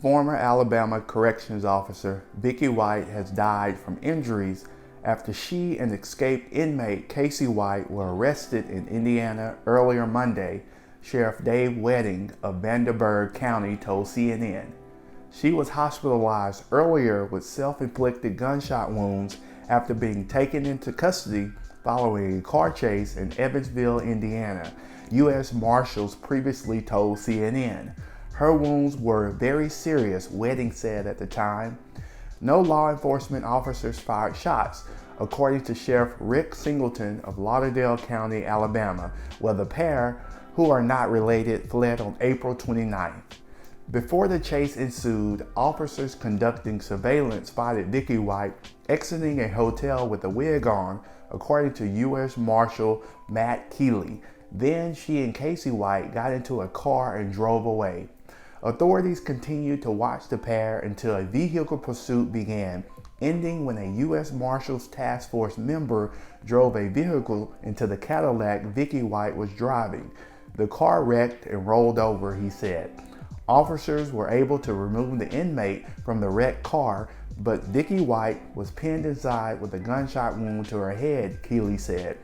Former Alabama corrections officer Vicky White has died from injuries after she and escaped inmate Casey White were arrested in Indiana earlier Monday, Sheriff Dave Wedding of Vanderburgh County told CNN. She was hospitalized earlier with self-inflicted gunshot wounds after being taken into custody following a car chase in Evansville, Indiana, U.S. Marshals previously told CNN. Her wounds were very serious, Wedding said at the time. No law enforcement officers fired shots, according to Sheriff Rick Singleton of Lauderdale County, Alabama, where the pair, who are not related, fled on April 29th. Before the chase ensued, officers conducting surveillance spotted Vicky White exiting a hotel with a wig on, according to U.S. Marshal Matt Keeley. Then she and Casey White got into a car and drove away. Authorities continued to watch the pair until a vehicle pursuit began, ending when a U.S. Marshals Task Force member drove a vehicle into the Cadillac Vicky White was driving. The car wrecked and rolled over, he said. Officers were able to remove the inmate from the wrecked car, but Vicky White was pinned inside with a gunshot wound to her head, Keeley said.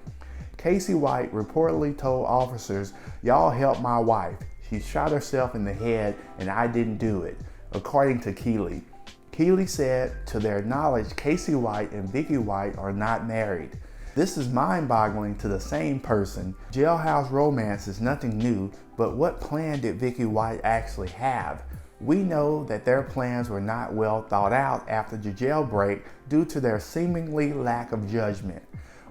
Casey White reportedly told officers, "Y'all help my wife. She shot herself in the head and I didn't do it," according to Keeley. Keeley said, to their knowledge, Casey White and Vicky White are not married. This is mind-boggling to the same person. Jailhouse romance is nothing new, but what plan did Vicky White actually have? We know that their plans were not well thought out after the jailbreak due to their seemingly lack of judgment.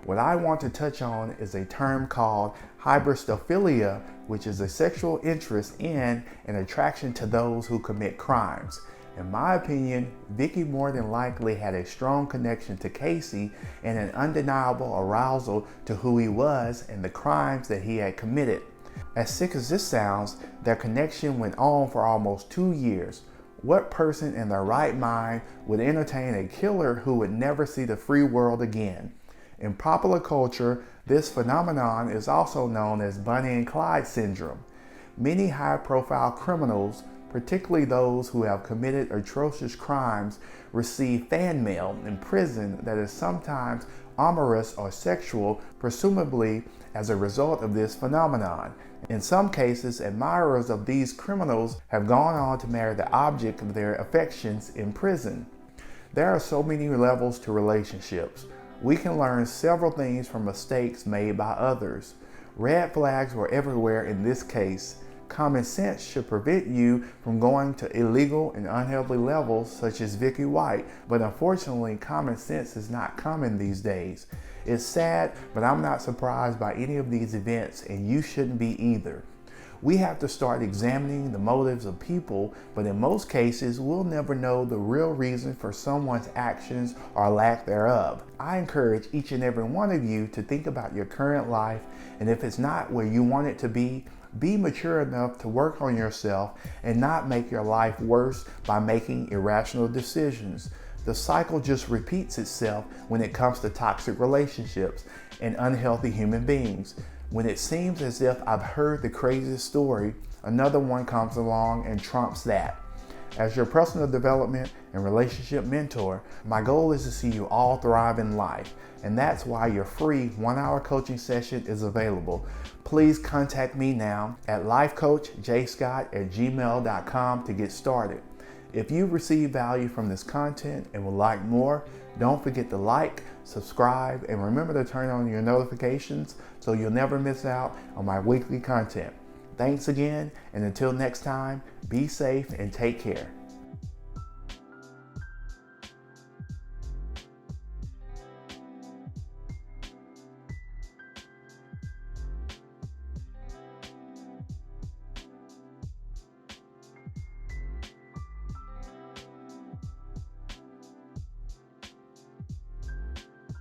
What I want to touch on is a term called hybristophilia, which is a sexual interest in and attraction to those who commit crimes. In my opinion, Vicky more than likely had a strong connection to Casey and an undeniable arousal to who he was and the crimes that he had committed. As sick as this sounds, their connection went on for almost 2 years. What person in their right mind would entertain a killer who would never see the free world again? In popular culture, this phenomenon is also known as Bonnie and Clyde syndrome. Many high-profile criminals, particularly those who have committed atrocious crimes, receive fan mail in prison that is sometimes amorous or sexual, presumably as a result of this phenomenon. In some cases, admirers of these criminals have gone on to marry the object of their affections in prison. There are so many levels to relationships. We can learn several things from mistakes made by others. Red flags were everywhere in this case. Common sense should prevent you from going to illegal and unhealthy levels such as Vicky White, but unfortunately, common sense is not common these days. It's sad, but I'm not surprised by any of these events, and you shouldn't be either. We have to start examining the motives of people, but in most cases, we'll never know the real reason for someone's actions or lack thereof. I encourage each and every one of you to think about your current life, and if it's not where you want it to be mature enough to work on yourself and not make your life worse by making irrational decisions. The cycle just repeats itself when it comes to toxic relationships and unhealthy human beings. When it seems as if I've heard the craziest story, another one comes along and trumps that. As your personal development and relationship mentor, my goal is to see you all thrive in life, and that's why your free 1-hour coaching session is available. Please contact me now at lifecoachjscott@gmail.com to get started. If you receive value from this content and would like more, don't forget to like, subscribe, and remember to turn on your notifications so you'll never miss out on my weekly content. Thanks again, and until next time, be safe and take care.